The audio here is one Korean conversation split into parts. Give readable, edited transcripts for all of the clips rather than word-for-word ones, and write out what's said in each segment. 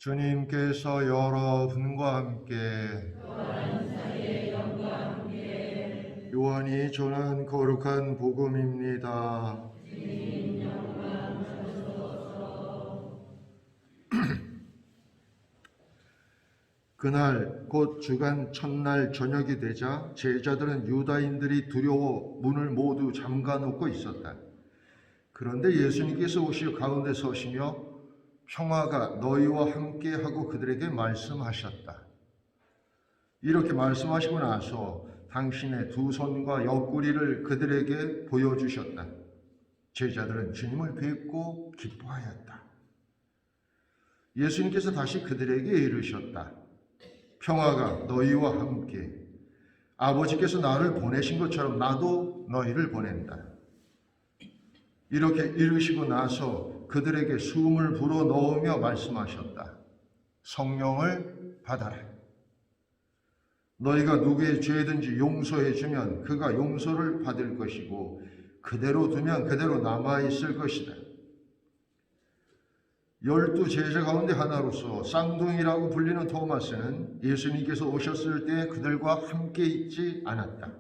주님께서 여러분과 함께 요한이 전한 거룩한 복음입니다. 그날 곧 주간 첫날 저녁이 되자 제자들은 유다인들이 두려워 문을 모두 잠가놓고 있었다. 그런데 예수님께서 오시어 가운데 서시며 평화가 너희와 함께 하고 그들에게 말씀하셨다. 이렇게 말씀하시고 나서 당신의 두 손과 옆구리를 그들에게 보여주셨다. 제자들은 주님을 뵙고 기뻐하였다. 예수님께서 다시 그들에게 이르셨다. 평화가 너희와 함께. 아버지께서 나를 보내신 것처럼 나도 너희를 보낸다. 이렇게 이르시고 나서 그들에게 숨을 불어 넣으며 말씀하셨다. 성령을 받아라. 너희가 누구의 죄든지 용서해 주면 그가 용서를 받을 것이고 그대로 두면 그대로 남아있을 것이다. 12 제자 가운데 하나로서 쌍둥이라고 불리는 토마스는 예수님께서 오셨을 때 그들과 함께 있지 않았다.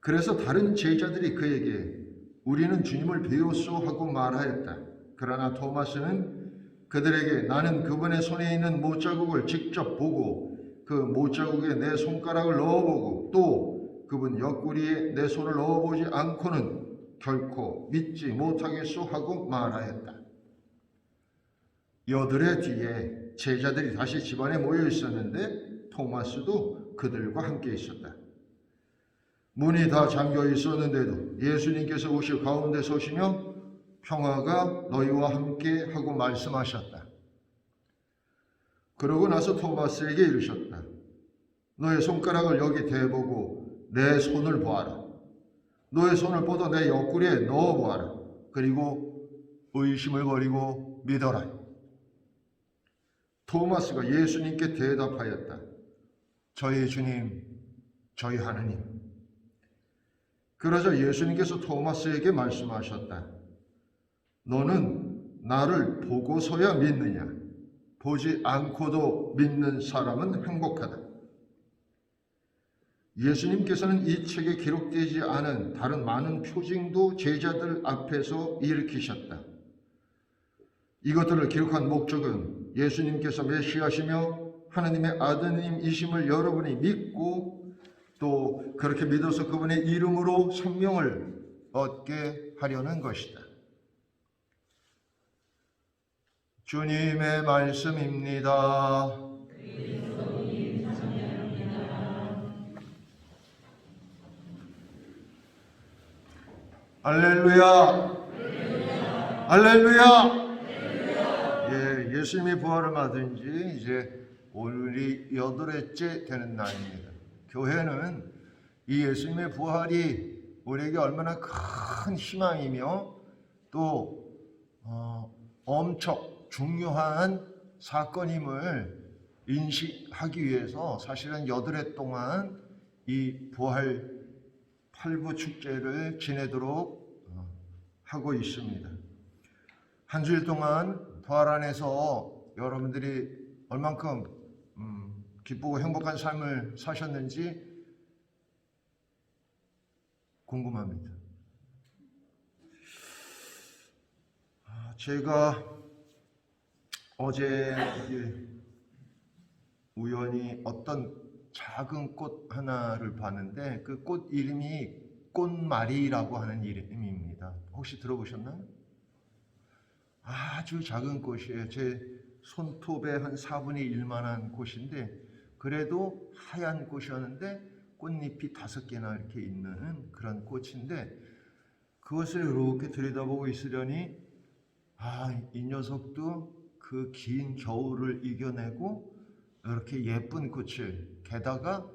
그래서 다른 제자들이 그에게 우리는 주님을 배웠소 하고 말하였다. 그러나 토마스는 그들에게 나는 그분의 손에 있는 못자국을 직접 보고 그 못자국에 내 손가락을 넣어보고 또 그분 옆구리에 내 손을 넣어보지 않고는 결코 믿지 못하겠소 하고 말하였다. 여드레 뒤에 제자들이 다시 집안에 모여 있었는데 토마스도 그들과 함께 있었다. 문이 다 잠겨 있었는데도 예수님께서 오실 가운데 서시며 평화가 너희와 함께 하고 말씀하셨다. 그러고 나서 토마스에게 이르셨다. 너의 손가락을 여기 대보고 내 손을 보아라. 너의 손을 뻗어 내 옆구리에 넣어보아라. 그리고 의심을 버리고 믿어라. 토마스가 예수님께 대답하였다. 저희 주님, 저희 하느님. 그러자 예수님께서 토마스에게 말씀하셨다. 너는 나를 보고서야 믿느냐? 보지 않고도 믿는 사람은 행복하다. 예수님께서는 이 책에 기록되지 않은 다른 많은 표징도 제자들 앞에서 일으키셨다. 이것들을 기록한 목적은 예수님께서 메시아시며 하나님의 아드님이심을 여러분이 믿고 또 그렇게 믿어서 그분의 이름으로 생명을 얻게 하려는 것이다. 주님의 말씀입니다. 할렐루야! 할렐루야! 예, 예수님이 부활을 받은 지 이제 오늘이 8회째 되는 날입니다. 교회는 이 예수님의 부활이 우리에게 얼마나 큰 희망이며 또 엄청 중요한 사건임을 인식하기 위해서 사실은 8회 동안 이 부활 8부 축제를 지내도록 하고 있습니다. 한 주일 동안 부활 안에서 여러분들이 얼만큼 기쁘고 행복한 삶을 사셨는지 궁금합니다. 제가 어제 우연히 어떤 작은 꽃 하나를 봤는데 그 꽃 이름이 꽃마리라고 하는 이름입니다. 혹시 들어보셨나요? 아주 작은 꽃이에요. 제 손톱의 한 4분의 1만한 꽃인데 그래도 하얀 꽃이었는데 꽃잎이 5개나 이렇게 있는 그런 꽃인데 그것을 이렇게 들여다보고 있으려니 이 녀석도 그 긴 겨울을 이겨내고 이렇게 예쁜 꽃을 게다가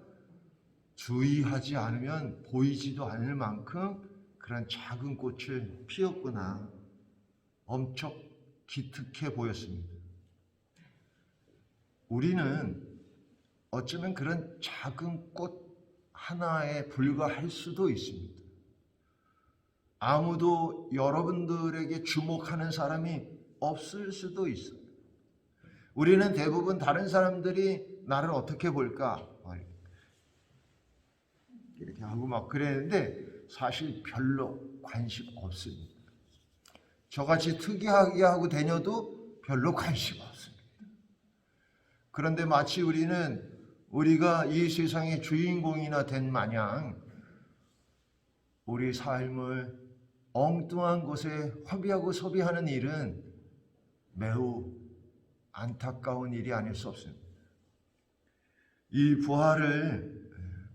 주의하지 않으면 보이지도 않을 만큼 그런 작은 꽃을 피웠구나. 엄청 기특해 보였습니다. 우리는 어쩌면 그런 작은 꽃 하나에 불과할 수도 있습니다. 아무도 여러분들에게 주목하는 사람이 없을 수도 있어요. 우리는 대부분 다른 사람들이 나를 어떻게 볼까 이렇게 하고 막 그랬는데 사실 별로 관심 없습니다. 저같이 특이하게 하고 다녀도 별로 관심 없습니다. 그런데 마치 우리가 이 세상의 주인공이나 된 마냥 우리 삶을 엉뚱한 곳에 허비하고 소비하는 일은 매우 안타까운 일이 아닐 수 없습니다. 이 부활을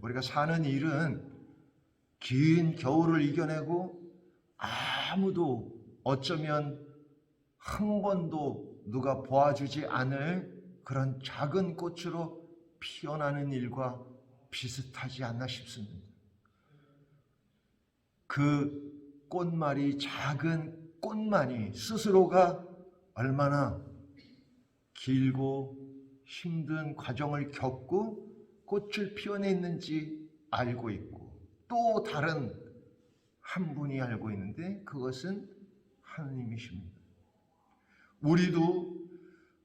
우리가 사는 일은 긴 겨울을 이겨내고 아무도 어쩌면 한 번도 누가 보아주지 않을 그런 작은 꽃으로 피어나는 일과 비슷하지 않나 싶습니다. 그 꽃말이 작은 꽃만이 스스로가 얼마나 길고 힘든 과정을 겪고 꽃을 피워냈는지 알고 있고 또 다른 한 분이 알고 있는데 그것은 하느님이십니다. 우리도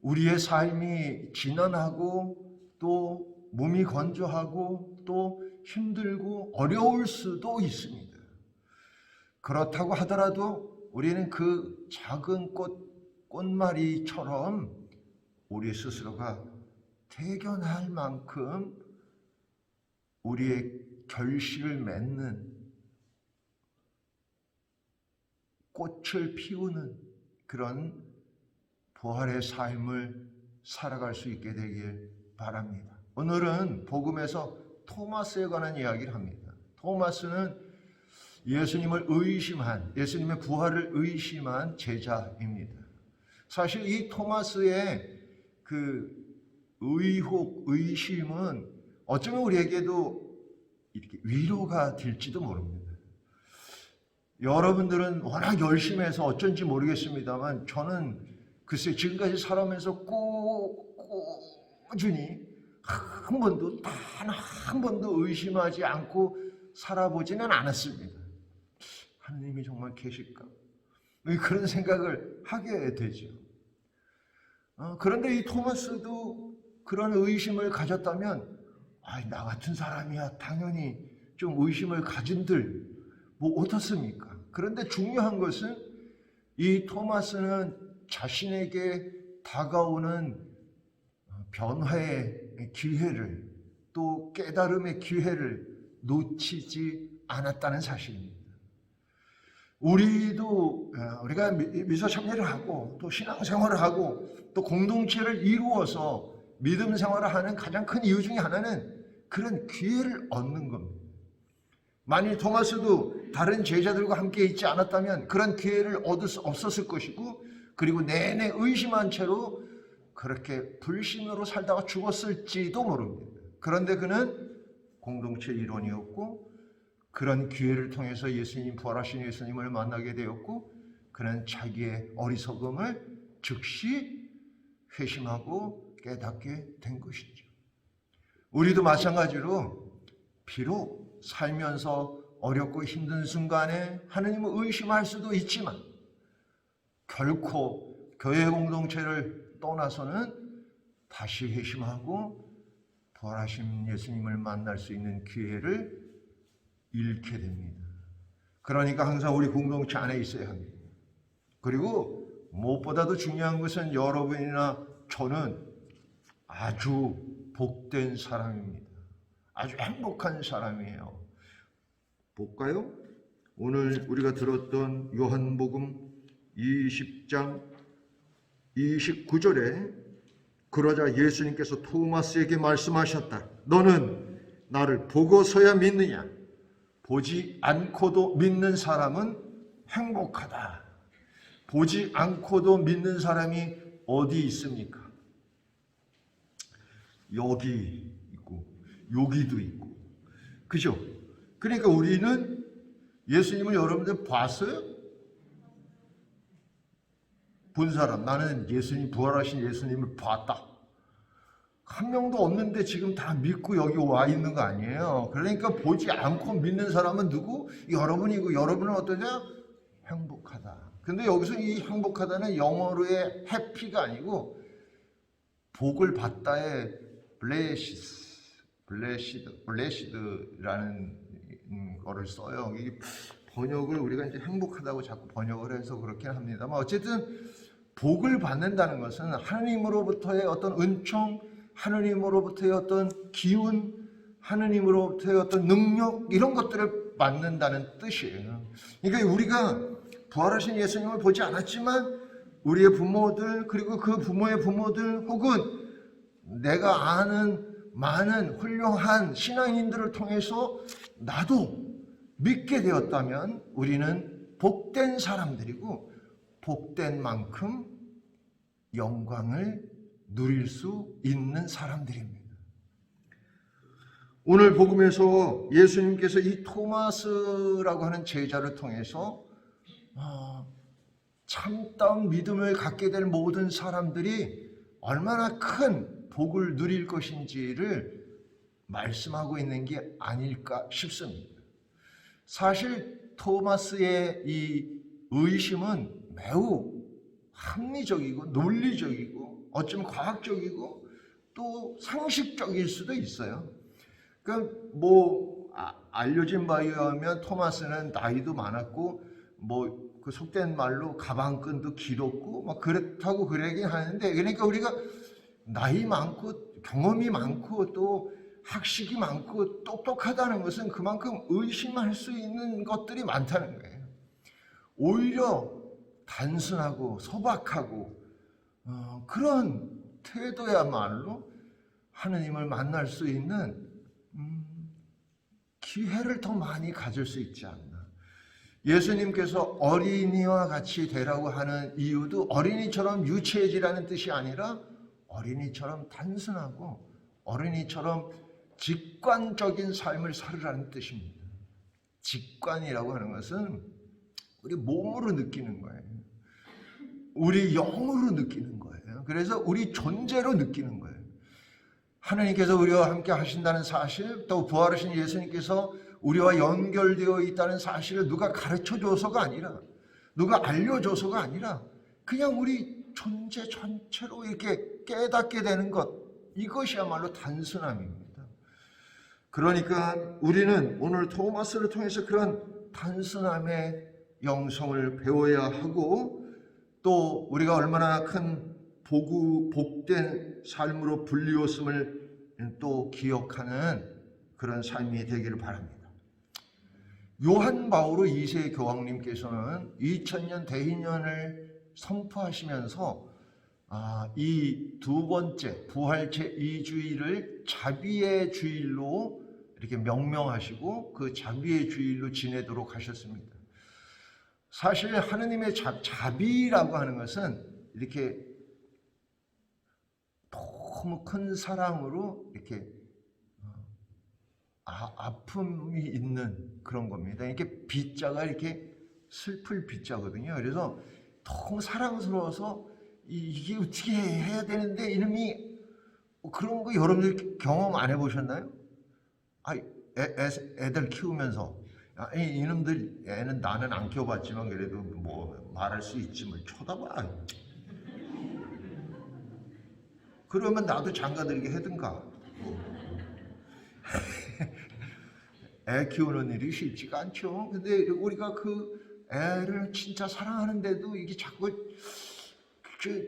우리의 삶이 지난하고 또 몸이 건조하고 또 힘들고 어려울 수도 있습니다. 그렇다고 하더라도 우리는 그 작은 꽃말이처럼 우리 스스로가 대견할 만큼 우리의 결실을 맺는 꽃을 피우는 그런 부활의 삶을 살아갈 수 있게 되길 바랍니다. 오늘은 복음에서 토마스에 관한 이야기를 합니다. 토마스는 예수님의 부활을 의심한 제자입니다. 사실 이 토마스의 그 의심은 어쩌면 우리에게도 이렇게 위로가 될지도 모릅니다. 여러분들은 워낙 열심히 해서 어쩐지 모르겠습니다만 저는 글쎄 지금까지 살아오면서 꾸준히 단 한 번도 의심하지 않고 살아보지는 않았습니다. 하느님이 정말 계실까? 그런 생각을 하게 되죠. 그런데 이 토마스도 그런 의심을 가졌다면 나 같은 사람이야 당연히 좀 의심을 가진들 어떻습니까? 그런데 중요한 것은 이 토마스는 자신에게 다가오는 변화의 기회를 또 깨달음의 기회를 놓치지 않았다는 사실입니다. 우리가 미소 참여를 하고 또 신앙생활을 하고 또 공동체를 이루어서 믿음 생활을 하는 가장 큰 이유 중에 하나는 그런 기회를 얻는 겁니다. 만일 토마스도 다른 제자들과 함께 있지 않았다면 그런 기회를 얻을 수 없었을 것이고 그리고 내내 의심한 채로 그렇게 불신으로 살다가 죽었을지도 모릅니다. 그런데 그는 공동체 일원이었고 그런 기회를 통해서 부활하신 예수님을 만나게 되었고 그는 자기의 어리석음을 즉시 회심하고 깨닫게 된 것이죠. 우리도 마찬가지로 비록 살면서 어렵고 힘든 순간에 하느님을 의심할 수도 있지만 결코 교회 공동체를 떠나서는 다시 회심하고 부활하신 예수님을 만날 수 있는 기회를 잃게 됩니다. 그러니까 항상 우리 공동체 안에 있어야 합니다. 그리고 무엇보다도 중요한 것은 여러분이나 저는 아주 복된 사람입니다. 아주 행복한 사람이에요. 볼까요? 오늘 우리가 들었던 요한복음 20장 29절에 그러자 예수님께서 토마스에게 말씀하셨다. 너는 나를 보고서야 믿느냐? 보지 않고도 믿는 사람은 행복하다. 보지 않고도 믿는 사람이 어디 있습니까? 여기 있고 여기도 있고 그죠? 그러니까 우리는 예수님을 여러분들 봤어요? 본 사람, 나는 부활하신 예수님을 봤다. 한 명도 없는데 지금 다 믿고 여기 와 있는 거 아니에요. 그러니까 보지 않고 믿는 사람은 누구? 여러분이고 여러분은 어떠냐? 행복하다. 근데 여기서 이 행복하다는 영어로의 해피가 아니고 복을 받다의 블레시드라는 거를 써요. 이게 번역을 우리가 이제 행복하다고 자꾸 번역을 해서 그렇긴 합니다만, 어쨌든 복을 받는다는 것은 하느님으로부터의 어떤 은총, 하느님으로부터의 어떤 기운, 하느님으로부터의 어떤 능력, 이런 것들을 받는다는 뜻이에요. 그러니까 우리가 부활하신 예수님을 보지 않았지만 우리의 부모들, 그리고 그 부모의 부모들, 혹은 내가 아는 많은 훌륭한 신앙인들을 통해서 나도 믿게 되었다면 우리는 복된 사람들이고, 복된 만큼 영광을 누릴 수 있는 사람들입니다. 오늘 복음에서 예수님께서 이 토마스라고 하는 제자를 통해서 참다운 믿음을 갖게 될 모든 사람들이 얼마나 큰 복을 누릴 것인지를 말씀하고 있는 게 아닐까 싶습니다. 사실 토마스의 이 의심은 매우 합리적이고 논리적이고 어쩌면 과학적이고 또 상식적일 수도 있어요. 그러니까 알려진 바에 의하면 토마스는 나이도 많았고 그 속된 말로 가방끈도 길었고 그렇다고 그러긴 하는데, 그러니까 우리가 나이 많고 경험이 많고 또 학식이 많고 똑똑하다는 것은 그만큼 의심할 수 있는 것들이 많다는 거예요. 오히려 단순하고 소박하고 그런 태도야말로 하느님을 만날 수 있는 기회를 더 많이 가질 수 있지 않나. 예수님께서 어린이와 같이 되라고 하는 이유도 어린이처럼 유치해지라는 뜻이 아니라 어린이처럼 단순하고 어린이처럼 직관적인 삶을 살으라는 뜻입니다. 직관이라고 하는 것은 우리 몸으로 느끼는 거예요. 우리 영으로 느끼는 거예요. 그래서 우리 존재로 느끼는 거예요. 하나님께서 우리와 함께 하신다는 사실, 또 부활하신 예수님께서 우리와 연결되어 있다는 사실을 누가 가르쳐줘서가 아니라, 누가 알려줘서가 아니라 그냥 우리 존재 전체로 이렇게 깨닫게 되는 것, 이것이야말로 단순함입니다. 그러니까 우리는 오늘 토마스를 통해서 그런 단순함의 영성을 배워야 하고, 또 우리가 얼마나 큰 복된 삶으로 불리웠음을 또 기억하는 그런 삶이 되기를 바랍니다. 요한 바오로 2세 교황님께서는 2000년 대인년을 선포하시면서 이 두 번째 부활 제2주일을 자비의 주일로 이렇게 명명하시고 그 자비의 주일로 지내도록 하셨습니다. 사실 하느님의 자비라고 하는 것은 이렇게 너무 큰 사랑으로 이렇게 아픔이 있는 그런 겁니다. 이렇게 빗자가 이렇게 슬플 빗자거든요. 그래서 너무 사랑스러워서 이게 어떻게 해야 되는데 이놈이 그런 거 여러분들 경험 안 해보셨나요? 애들 키우면서 이놈들 애는 나는 안 키워봤지만 그래도 말할 수 있지 뭘 쳐다봐. 그러면 나도 장가들게 하든가. 애 키우는 일이 쉽지가 않죠. 근데 우리가 그 애를 진짜 사랑하는데도 이게 자꾸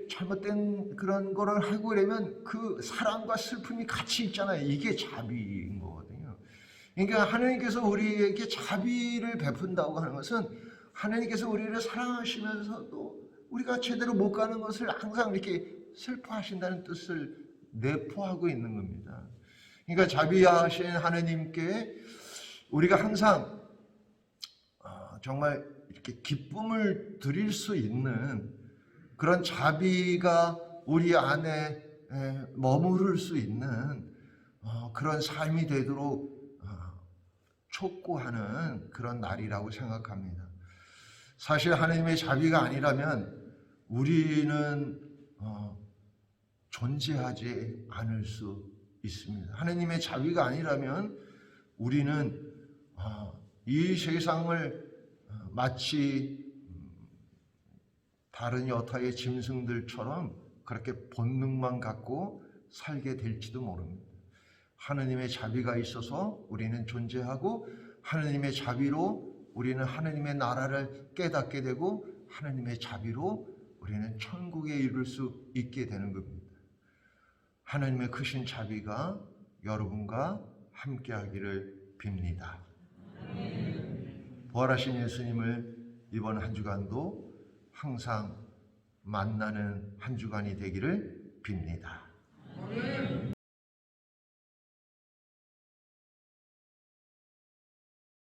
잘못된 그런 거를 하고 이러면 그 사랑과 슬픔이 같이 있잖아요. 이게 자비인 거거든요. 그러니까 하나님께서 우리에게 자비를 베푼다고 하는 것은 하나님께서 우리를 사랑하시면서도 우리가 제대로 못 가는 것을 항상 이렇게 슬퍼하신다는 뜻을 내포하고 있는 겁니다. 그러니까 자비하신 하나님께 우리가 항상 정말 이렇게 기쁨을 드릴 수 있는 그런 자비가 우리 안에 머무를 수 있는 그런 삶이 되도록 촉구하는 그런 날이라고 생각합니다. 사실 하나님의 자비가 아니라면 우리는 존재하지 않을 수 있습니다. 하나님의 자비가 아니라면 우리는 이 세상을 마치 다른 여타의 짐승들처럼 그렇게 본능만 갖고 살게 될지도 모릅니다. 하느님의 자비가 있어서 우리는 존재하고 하느님의 자비로 우리는 하느님의 나라를 깨닫게 되고 하느님의 자비로 우리는 천국에 이룰 수 있게 되는 겁니다. 하느님의 크신 자비가 여러분과 함께하기를 빕니다. 부활하신 예수님을 이번 한 주간도 항상 만나는 한 주간이 되기를 빕니다.